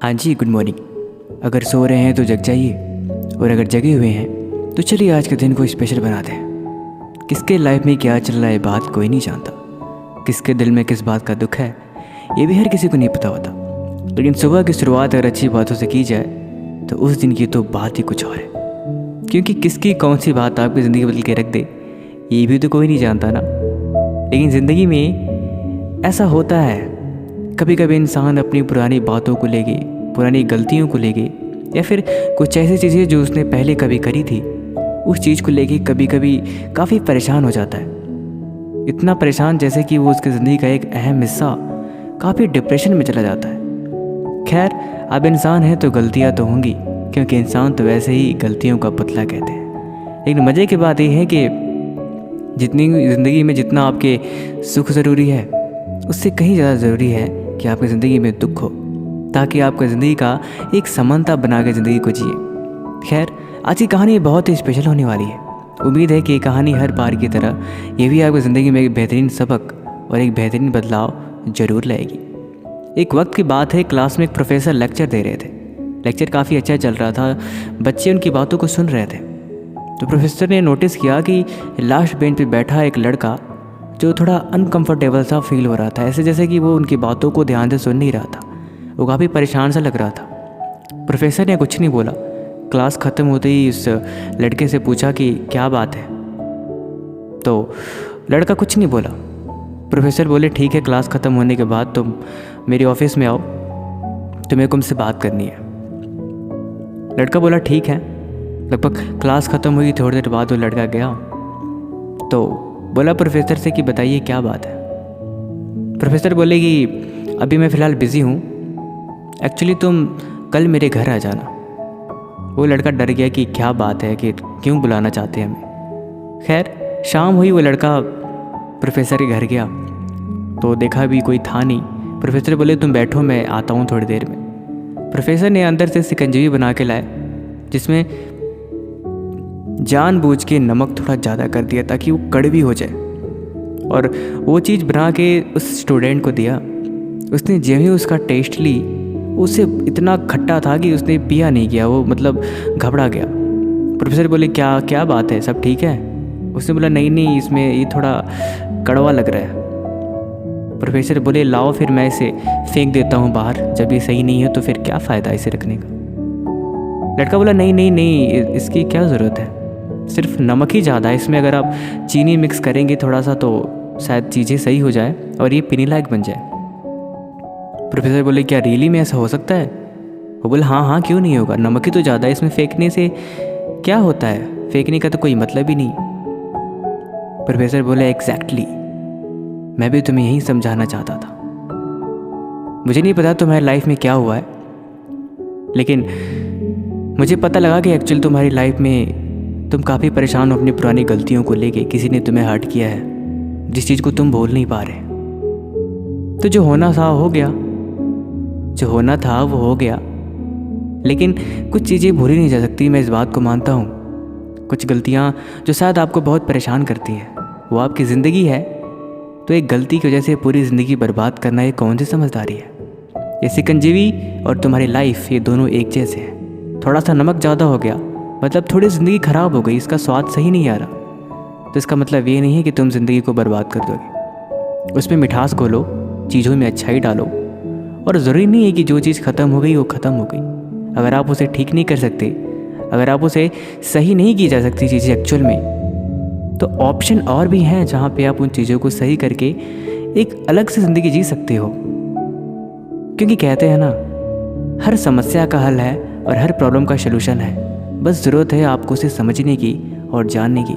हाँ जी, good morning. अगर सो रहे हैं तो जग जाइए, और अगर जगे हुए हैं तो चलिए आज के दिन को स्पेशल बनाते हैं। किसके लाइफ में क्या चल रहा है बात कोई नहीं जानता, किसके दिल में किस बात का दुख है ये भी हर किसी को नहीं पता होता। लेकिन सुबह की शुरुआत अगर अच्छी बातों से की जाए तो उस दिन की तो बात ही कुछ और है, क्योंकि किसकी कौन सी बात आपकी ज़िंदगी बदल के रख दे ये भी तो कोई नहीं जानता ना। लेकिन ज़िंदगी में ऐसा होता है, कभी कभी इंसान अपनी पुरानी बातों को लेके, पुरानी गलतियों को लेके, या फिर कुछ ऐसी चीज़ें जो उसने पहले कभी करी थी उस चीज़ को लेके कभी कभी काफ़ी परेशान हो जाता है। इतना परेशान जैसे कि वो उसकी ज़िंदगी का एक अहम हिस्सा काफ़ी डिप्रेशन में चला जाता है। खैर, अब इंसान है तो गलतियाँ तो होंगी, क्योंकि इंसान तो वैसे ही गलतियों का पुतला कहते हैं। लेकिन मज़े की बात यह है कि जितनी ज़िंदगी में जितना आपके सुख ज़रूरी है उससे कहीं ज़्यादा ज़रूरी है कि आपकी ज़िंदगी में दुख हो, ताकि आपकी ज़िंदगी का एक समानता बना के ज़िंदगी को जिए। खैर, आज की कहानी बहुत ही स्पेशल होने वाली है। उम्मीद है कि ये कहानी हर बार की तरह ये भी आपकी ज़िंदगी में एक बेहतरीन सबक और एक बेहतरीन बदलाव ज़रूर लाएगी। एक वक्त की बात है, क्लास में एक प्रोफेसर लेक्चर दे रहे थे। लेक्चर काफ़ी अच्छा चल रहा था, बच्चे उनकी बातों को सुन रहे थे। तो प्रोफेसर ने नोटिस किया कि लास्ट बेंच पे बैठा एक लड़का जो थोड़ा अनकंफर्टेबल सा फील हो रहा था, ऐसे जैसे कि वो उनकी बातों को ध्यान से सुन नहीं रहा था। वो काफ़ी परेशान सा लग रहा था। प्रोफेसर ने कुछ नहीं बोला। क्लास ख़त्म होते ही उस लड़के से पूछा कि क्या बात है, तो लड़का कुछ नहीं बोला। प्रोफेसर बोले, ठीक है, क्लास ख़त्म होने के बाद तुम मेरे ऑफिस में आओ, तो मेरे को तुमसे बात करनी है। लड़का बोला ठीक है। लगभग क्लास ख़त्म हुई, थोड़ी देर बाद वो लड़का गया तो बोला प्रोफेसर से कि बताइए क्या बात है। प्रोफेसर बोले कि अभी मैं फ़िलहाल बिज़ी हूँ, एक्चुअली तुम कल मेरे घर आ जाना। वो लड़का डर गया कि क्या बात है, कि क्यों बुलाना चाहते हैं हमें। खैर, शाम हुई, वो लड़का प्रोफेसर के घर गया तो देखा भी कोई था नहीं। प्रोफेसर बोले तुम बैठो, मैं आता हूँ थोड़ी देर में। प्रोफेसर ने अंदर से शिकंजी बना के लाए, जिसमें जानबूझ के नमक थोड़ा ज़्यादा कर दिया ताकि वो कड़वी हो जाए, और वो चीज़ बना के उस स्टूडेंट को दिया। उसने जब ही उसका टेस्ट ली, उसे इतना खट्टा था कि उसने पिया नहीं किया, वो मतलब घबरा गया। प्रोफेसर बोले क्या क्या बात है, सब ठीक है? उसने बोला नहीं नहीं, इसमें ये थोड़ा कड़वा लग रहा है। प्रोफेसर बोले लाओ फिर मैं इसे फेंक देता हूँ बाहर, जब ये सही नहीं है तो फिर क्या फ़ायदा इसे रखने का। लड़का बोला नहीं नहीं नहीं, इसकी क्या ज़रूरत है, सिर्फ नमक ही ज़्यादा है, इसमें अगर आप चीनी मिक्स करेंगे थोड़ा सा तो शायद चीज़ें सही हो जाए और ये पीने लायक बन जाए। प्रोफेसर बोले क्या रियली में ऐसा हो सकता है? वो बोले हाँ हाँ, क्यों नहीं होगा, नमक ही तो ज़्यादा है, इसमें फेंकने से क्या होता है, फेंकने का तो कोई मतलब ही नहीं। प्रोफेसर बोले एग्जैक्टली, मैं भी तुम्हें यही समझाना चाहता था। मुझे नहीं पता तुम्हारी लाइफ में क्या हुआ है, लेकिन मुझे पता लगा कि एक्चुअली तुम्हारी लाइफ में तुम काफ़ी परेशान हो अपनी पुरानी गलतियों को लेके। किसी ने तुम्हें हर्ट किया है, जिस चीज़ को तुम बोल नहीं पा रहे। तो जो होना था हो गया, जो होना था वो हो गया, लेकिन कुछ चीज़ें भूली नहीं जा सकती, मैं इस बात को मानता हूँ। कुछ गलतियाँ जो शायद आपको बहुत परेशान करती हैं, वो आपकी ज़िंदगी है, तो एक गलती की वजह से पूरी ज़िंदगी बर्बाद करना ये कौन सी समझदारी है? ये शिकंजीवी और तुम्हारी लाइफ ये दोनों एक जैसे हैं। थोड़ा सा नमक ज़्यादा हो गया मतलब थोड़ी ज़िंदगी ख़राब हो गई, इसका स्वाद सही नहीं आ रहा, तो इसका मतलब ये नहीं है कि तुम ज़िंदगी को बर्बाद कर दोगे। उसमें मिठास घोलो, चीज़ों में अच्छाई डालो, और ज़रूरी नहीं है कि जो चीज़ ख़त्म हो गई वो ख़त्म हो गई। अगर आप उसे ठीक नहीं कर सकते, अगर आप उसे सही नहीं की जा सकती चीज़ें एक्चुअल में, तो ऑप्शन और भी हैं जहाँ पे आप उन चीज़ों को सही करके एक अलग से ज़िंदगी जी सकते हो। क्योंकि कहते हैं ना, हर समस्या का हल है और हर प्रॉब्लम का सलूशन है, बस ज़रूरत है आपको उसे समझने की और जानने की।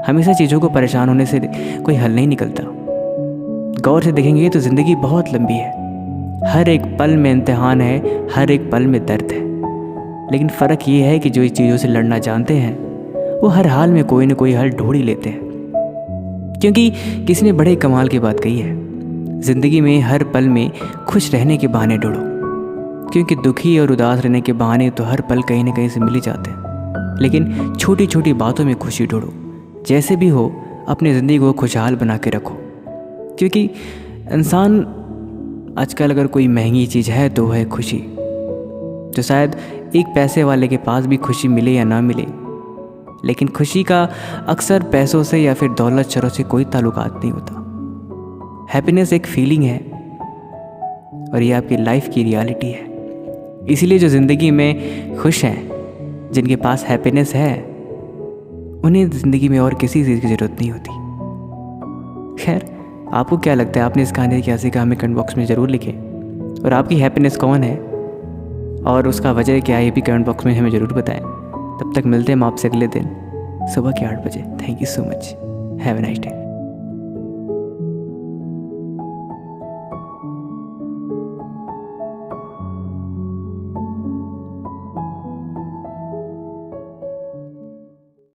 हमेशा चीज़ों को परेशान होने से कोई हल नहीं निकलता। गौर से देखेंगे तो ज़िंदगी बहुत लंबी है, हर एक पल में इम्तिहान है, हर एक पल में दर्द है। लेकिन फ़र्क ये है कि जो इस चीज़ों से लड़ना जानते हैं वो हर हाल में कोई ना कोई हल ढूंढ ही लेते हैं। क्योंकि किसी ने बड़े कमाल की बात कही है, ज़िंदगी में हर पल में खुश रहने के बहाने ढूंढो, क्योंकि दुखी और उदास रहने के बहाने तो हर पल कहीं ना कहीं से मिल ही जाते हैं। लेकिन छोटी छोटी बातों में खुशी ढूंढो, जैसे भी हो अपनी ज़िंदगी को खुशहाल बना के रखो। क्योंकि इंसान आजकल अगर कोई महंगी चीज़ है तो है खुशी। जो शायद एक पैसे वाले के पास भी खुशी मिले या ना मिले, लेकिन खुशी का अक्सर पैसों से या फिर दौलत शरों से कोई ताल्लुकात नहीं होता। हैप्पीनेस एक फीलिंग है और ये आपकी लाइफ की रियलिटी है। इसीलिए जो ज़िंदगी में खुश हैं, जिनके पास हैप्पीनेस है, उन्हें ज़िंदगी में और किसी चीज़ की ज़रूरत नहीं होती। खैर, आपको क्या लगता है, आपने इस कहानी क्या सीखा, हमें कमेंट बॉक्स में ज़रूर लिखें। और आपकी हैप्पीनेस कौन है और उसका वजह क्या है, ये भी कमेंट बॉक्स में हमें ज़रूर बताएं। तब तक मिलते हैं हम आपसे अगले दिन सुबह के 8 बजे। Thank you so much. Have a nice day.